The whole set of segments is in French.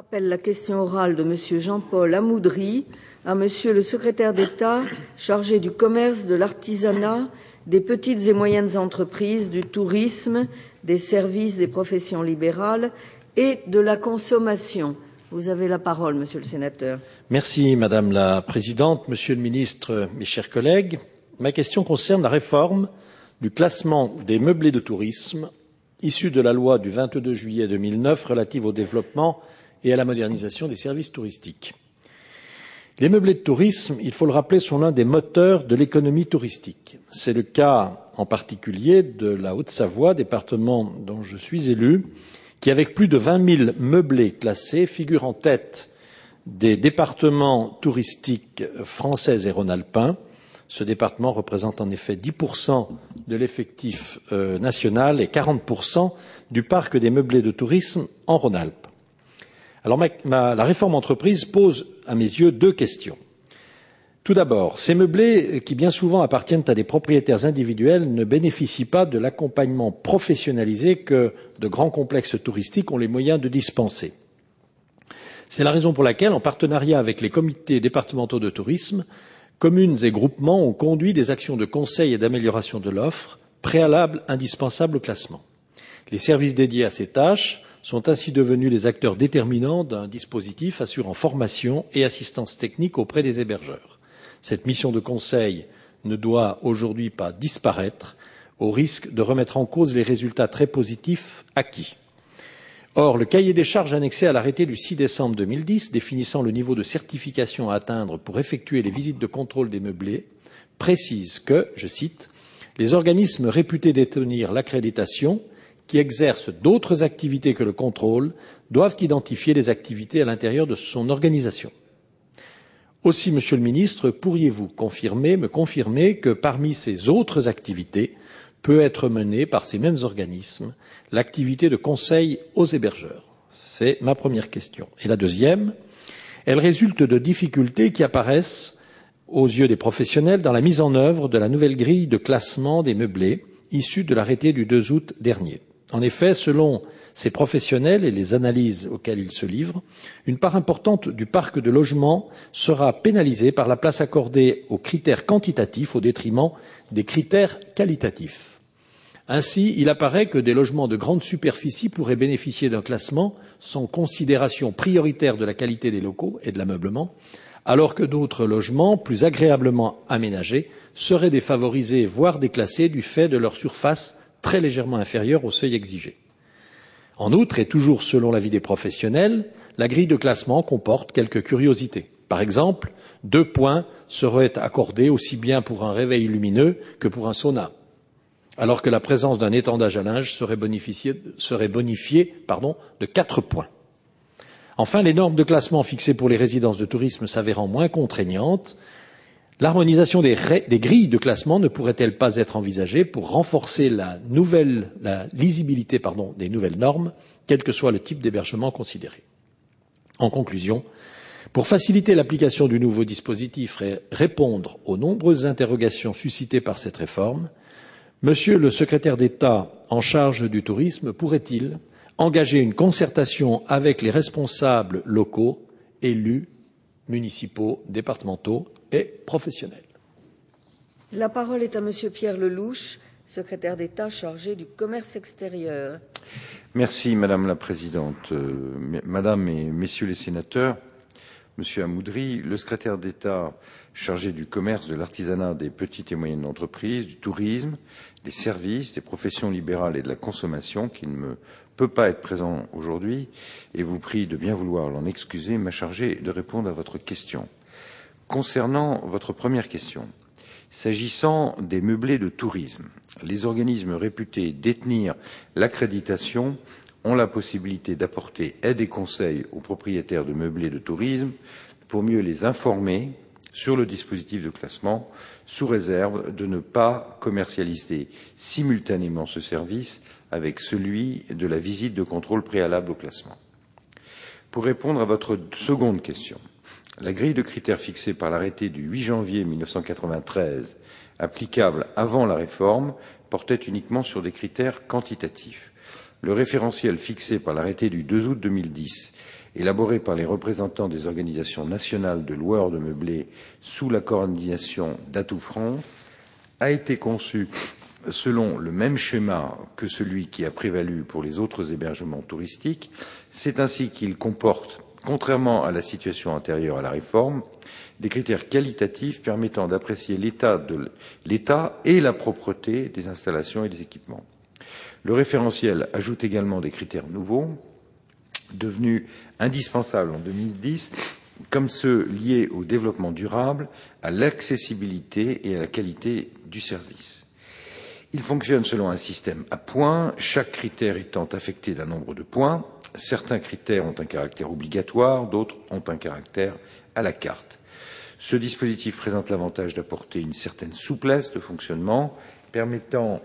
rappelle la question orale de Monsieur Jean-Paul Amoudry à Monsieur le secrétaire d'État chargé du commerce, de l'artisanat, des petites et moyennes entreprises, du tourisme, des services, des professions libérales et de la consommation. Vous avez la parole, Monsieur le sénateur. Merci, Madame la Présidente. Monsieur le Ministre, mes chers collègues, ma question concerne la réforme du classement des meublés de tourisme issue de la loi du 22 juillet 2009 relative au développement et à la modernisation des services touristiques. Les meublés de tourisme, il faut le rappeler, sont l'un des moteurs de l'économie touristique. C'est le cas en particulier de la Haute-Savoie, département dont je suis élu, qui, avec plus de 20 000 meublés classés, figure en tête des départements touristiques français et rhône-alpins. Ce département représente en effet 10% de l'effectif national et 40% du parc des meublés de tourisme en Rhône-Alpes. Alors la réforme entreprise pose à mes yeux deux questions. Tout d'abord, ces meublés, qui bien souvent appartiennent à des propriétaires individuels, ne bénéficient pas de l'accompagnement professionnalisé que de grands complexes touristiques ont les moyens de dispenser. C'est la raison pour laquelle, en partenariat avec les comités départementaux de tourisme, communes et groupements ont conduit des actions de conseil et d'amélioration de l'offre, préalables indispensables au classement. Les services dédiés à ces tâches sont ainsi devenus les acteurs déterminants d'un dispositif assurant formation et assistance technique auprès des hébergeurs. Cette mission de conseil ne doit aujourd'hui pas disparaître au risque de remettre en cause les résultats très positifs acquis. Or, le cahier des charges annexé à l'arrêté du 6 décembre 2010 définissant le niveau de certification à atteindre pour effectuer les visites de contrôle des meublés précise que, je cite, « les organismes réputés détenir l'accréditation qui exercent d'autres activités que le contrôle doivent identifier les activités à l'intérieur de son organisation. » Aussi, Monsieur le Ministre, pourriez-vous me confirmer que parmi ces autres activités peut être menée par ces mêmes organismes l'activité de conseil aux hébergeurs? C'est ma première question. Et la deuxième, elle résulte de difficultés qui apparaissent aux yeux des professionnels dans la mise en œuvre de la nouvelle grille de classement des meublés issue de l'arrêté du 2 août dernier. En effet, selon ces professionnels et les analyses auxquelles ils se livrent, une part importante du parc de logements sera pénalisée par la place accordée aux critères quantitatifs au détriment des critères qualitatifs. Ainsi, il apparaît que des logements de grande superficie pourraient bénéficier d'un classement sans considération prioritaire de la qualité des locaux et de l'ameublement, alors que d'autres logements, plus agréablement aménagés, seraient défavorisés, voire déclassés du fait de leur surface très légèrement inférieure au seuil exigé. En outre, et toujours selon l'avis des professionnels, la grille de classement comporte quelques curiosités. Par exemple, 2 points seraient accordés aussi bien pour un réveil lumineux que pour un sauna, alors que la présence d'un étendage à linge serait bonifiée de 4 points. Enfin, les normes de classement fixées pour les résidences de tourisme s'avérant moins contraignantes, l'harmonisation des grilles de classement ne pourrait-elle pas être envisagée pour renforcer la lisibilité des nouvelles normes, quel que soit le type d'hébergement considéré? En conclusion, pour faciliter l'application du nouveau dispositif et répondre aux nombreuses interrogations suscitées par cette réforme, Monsieur le secrétaire d'État en charge du tourisme pourrait-il engager une concertation avec les responsables locaux, élus, municipaux, départementaux et professionnels? La parole est à Monsieur Pierre Lelouch, secrétaire d'État chargé du commerce extérieur. Merci Madame la Présidente. Madame et Messieurs les sénateurs, Monsieur Amoudry, le secrétaire d'État chargé du commerce, de l'artisanat, des petites et moyennes entreprises, du tourisme, des services, des professions libérales et de la consommation, qui ne peut pas être présent aujourd'hui, et vous prie de bien vouloir l'en excuser, m'a chargé de répondre à votre question. Concernant votre première question, s'agissant des meublés de tourisme, les organismes réputés détenir l'accréditation ont la possibilité d'apporter aide et conseils aux propriétaires de meublés de tourisme pour mieux les informer sur le dispositif de classement, sous réserve de ne pas commercialiser simultanément ce service avec celui de la visite de contrôle préalable au classement. Pour répondre à votre seconde question, la grille de critères fixée par l'arrêté du 8 janvier 1993, applicable avant la réforme, portait uniquement sur des critères quantitatifs. Le référentiel fixé par l'arrêté du 2 août 2010 élaboré par les représentants des organisations nationales de loueurs de meublés sous la coordination d'Atout France, a été conçu selon le même schéma que celui qui a prévalu pour les autres hébergements touristiques. C'est ainsi qu'il comporte, contrairement à la situation antérieure à la réforme, des critères qualitatifs permettant d'apprécier l'état et la propreté des installations et des équipements. Le référentiel ajoute également des critères nouveaux, devenus indispensables en 2010, comme ceux liés au développement durable, à l'accessibilité et à la qualité du service. Il fonctionne selon un système à points, chaque critère étant affecté d'un nombre de points. Certains critères ont un caractère obligatoire, d'autres ont un caractère à la carte. Ce dispositif présente l'avantage d'apporter une certaine souplesse de fonctionnement, permettant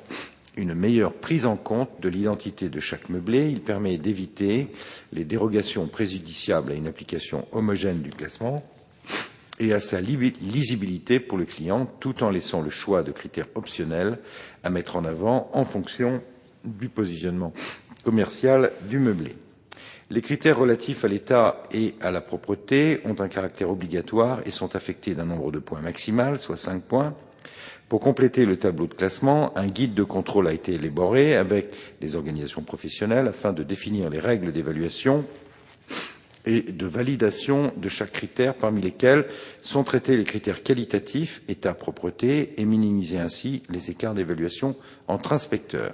une meilleure prise en compte de l'identité de chaque meublé. Il permet d'éviter les dérogations préjudiciables à une application homogène du classement et à sa lisibilité pour le client, tout en laissant le choix de critères optionnels à mettre en avant en fonction du positionnement commercial du meublé. Les critères relatifs à l'état et à la propreté ont un caractère obligatoire et sont affectés d'un nombre de points maximal, soit 5 points. Pour compléter le tableau de classement, un guide de contrôle a été élaboré avec les organisations professionnelles afin de définir les règles d'évaluation et de validation de chaque critère, parmi lesquels sont traités les critères qualitatifs, état, propreté, et minimiser ainsi les écarts d'évaluation entre inspecteurs.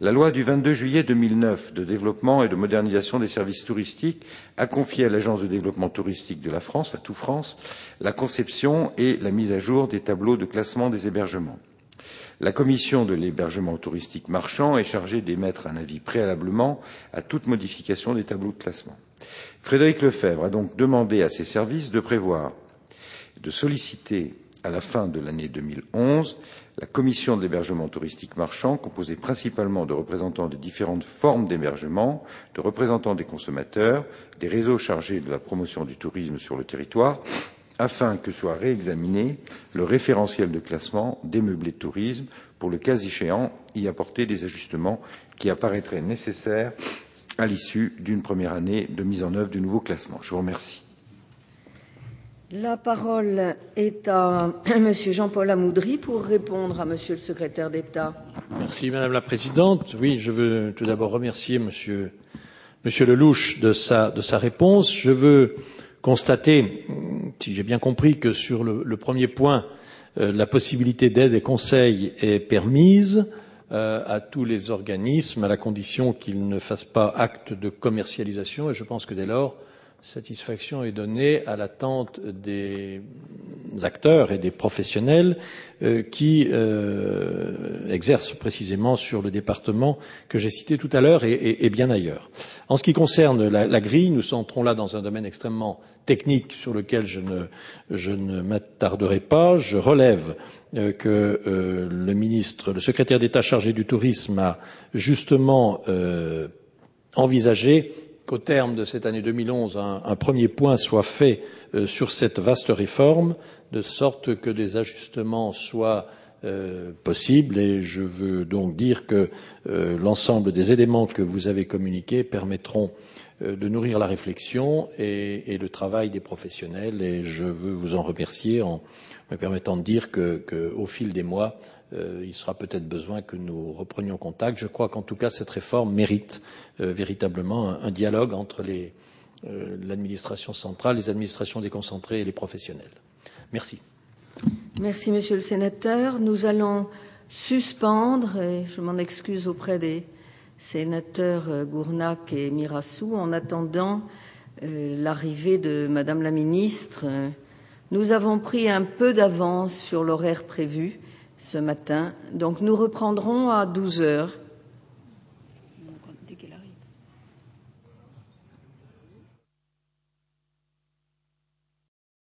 La loi du 22 juillet 2009 de développement et de modernisation des services touristiques a confié à l'Agence de développement touristique de la France, Atout France, la conception et la mise à jour des tableaux de classement des hébergements. La commission de l'hébergement touristique marchand est chargée d'émettre un avis préalablement à toute modification des tableaux de classement. Frédéric Lefebvre a donc demandé à ses services de prévoir, de solliciter à la fin de l'année 2011 la commission de l'hébergement touristique marchand, composée principalement de représentants des différentes formes d'hébergement, de représentants des consommateurs, des réseaux chargés de la promotion du tourisme sur le territoire, afin que soit réexaminé le référentiel de classement des meublés de tourisme pour, le cas échéant, y apporter des ajustements qui apparaîtraient nécessaires à l'issue d'une première année de mise en œuvre du nouveau classement. Je vous remercie. La parole est à Monsieur Jean-Paul Amoudry pour répondre à Monsieur le secrétaire d'État. Merci Madame la Présidente. Oui, je veux tout d'abord remercier Monsieur Lelouch de sa réponse. Je veux constater, si j'ai bien compris, que sur le premier point, la possibilité d'aide et conseil est permise à tous les organismes, à la condition qu'ils ne fassent pas acte de commercialisation. Et je pense que dès lors, satisfaction est donnée à l'attente des acteurs et des professionnels qui exercent précisément sur le département que j'ai cité tout à l'heure et bien ailleurs. En ce qui concerne la grille, nous entrons là dans un domaine extrêmement technique sur lequel je ne m'attarderai pas. Je relève que le secrétaire d'État chargé du tourisme a justement envisagé qu'au terme de cette année 2011, un premier point soit fait sur cette vaste réforme, de sorte que des ajustements soient possibles. Et je veux donc dire que l'ensemble des éléments que vous avez communiqués permettront de nourrir la réflexion et le travail des professionnels. Et je veux vous en remercier en me permettant de dire qu'au fil des mois, il sera peut-être besoin que nous reprenions contact. Je crois qu'en tout cas, cette réforme mérite véritablement un dialogue entre l'administration centrale, les administrations déconcentrées et les professionnels. Merci. Merci, Monsieur le Sénateur. Nous allons suspendre, et je m'en excuse auprès des sénateurs Gournac et Mirassou, en attendant l'arrivée de Madame la Ministre. Nous avons pris un peu d'avance sur l'horaire prévu ce matin, donc nous reprendrons à 12 heures